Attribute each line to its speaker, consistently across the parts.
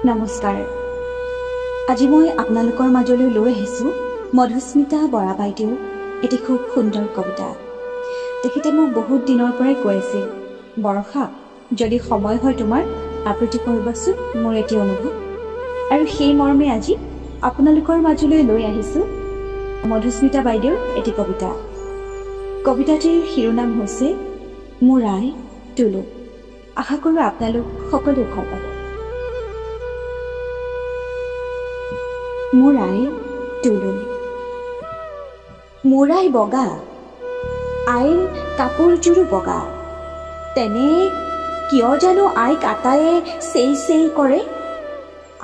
Speaker 1: নমস্কাৰ। আজি মই আপোনালোকৰ মাজলৈ লৈ আহিছোঁ মধুস্মিতা বৰা বাইদেউৰ এটি খুব সুন্দৰ কবিতা। তেখেতে মোক বহুত দিনৰ পৰাই কৈ আছিল, বৰষা, যদি সময় হয় তোমাৰ আবৃত্তি কৰিবাচোন, মোৰ এটি অনুভৱ। আৰু সেই মৰ্মে আজি আপোনালোকৰ মাজলৈ লৈ আহিছোঁ মধুস্মিতা বাইদেউৰ এটি কবিতা। কবিতাটিৰ শিৰোনাম হৈছে মোৰ আই তুলু। আশা কৰোঁ আপোনালোক সকলোৱে ভাল পাব। মোৰ আই তুলু। মোৰ আই বগা, আইৰ কাপোৰযোৰো বগা, তেনে কিয় জানো আইক আটায়ে চেই চেই কৰে?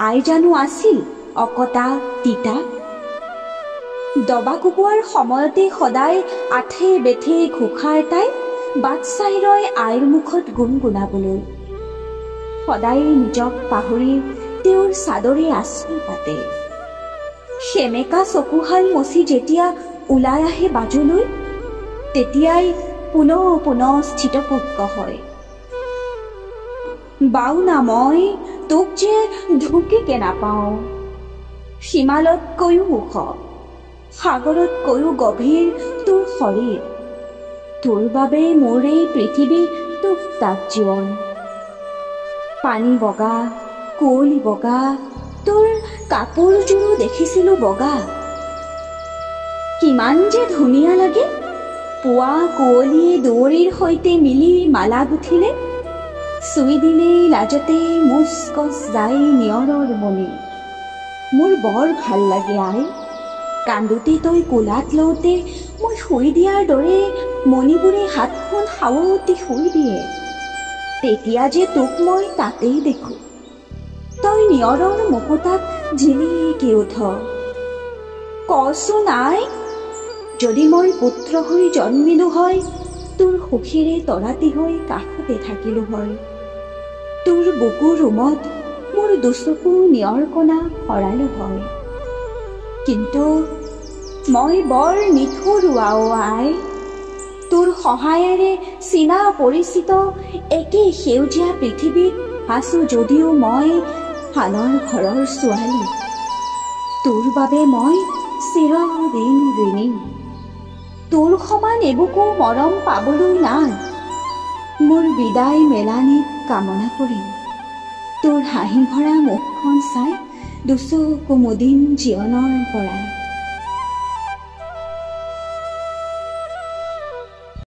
Speaker 1: আই জানো আছিল অকটা তিতা? দবা কোবোৱাৰ সময়তে সদায় আঠে বেঠে ঘোষাৰ তাই বাট চাই ৰয় আইৰ মুখত গুণগুণাবলৈ। সদায় নিজক পাহৰি তেওঁৰ চাদৰে আঁচল পাতে। সেমেকা চকুহাল মচি যেতিয়া ওলাই আহে বাজলৈ, তেতিয়াই পুনৰ পুনৰ স্থিতপক্ক হয়। বাওনা মই তোক যে ঢুকিকে নাপাওঁ, হিমালতকৈও ওখ, সাগৰতকৈও গভীৰ তোৰ শৰীৰ। তোৰ বাবে মোৰ এই পৃথিৱী তোক তাক জীৱন। পানী বগা, কুঁৱলী বগা, তোৰ কাপোৰযোৰো দেখিছিলোঁ বগা। কিমান যে ধুনীয়া লাগে পুৱা কুঁৱলীয়ে দুৱৰীৰ সৈতে মিলি মালা গুঠিলে। চুই দিলেই লাজতে মুচকচ যায় নিয়ৰৰ মণি। মোৰ বৰ ভাল লাগে আই, কান্দোতে তই কোলাত লওঁতে মই শুই দিয়াৰ দৰে মণিবোৰে হাতখন সাৱটি শুই দিয়ে। তেতিয়া যে তোক মই তাতেই দেখোঁ, তই নিয়ৰৰ মুকুতাত জিলিকি উঠ। কচোন আই, যদি মই পুত্ৰ হৈ জন্মিলো হয়, তোৰ সুখেৰে তৰাতি হৈ কাষতে থাকিলো হয়। তোৰ বুকুৰ ৰুমত মোৰ দুচকু নিয়ৰ কণা ভৰালো হয়। কিন্তু মই বৰ নিঠুৰুৱা অ আই, তোৰ সহায়েৰে চিনা পৰিচিত একে সেউজীয়া পৃথিৱীত আছো যদিও মই আনৰ ঘৰৰ ছোৱালী। তোৰ বাবে মই চিৰদিন ঋণী। তোৰ সমান এবুকু মৰম পাবলৈ নাই। মোৰ বিদায় মেলানিত কামনা কৰিম, তোৰ হাঁহি ভৰা মুখখন চাই দুচকু মুদিম জীৱনৰ পৰা।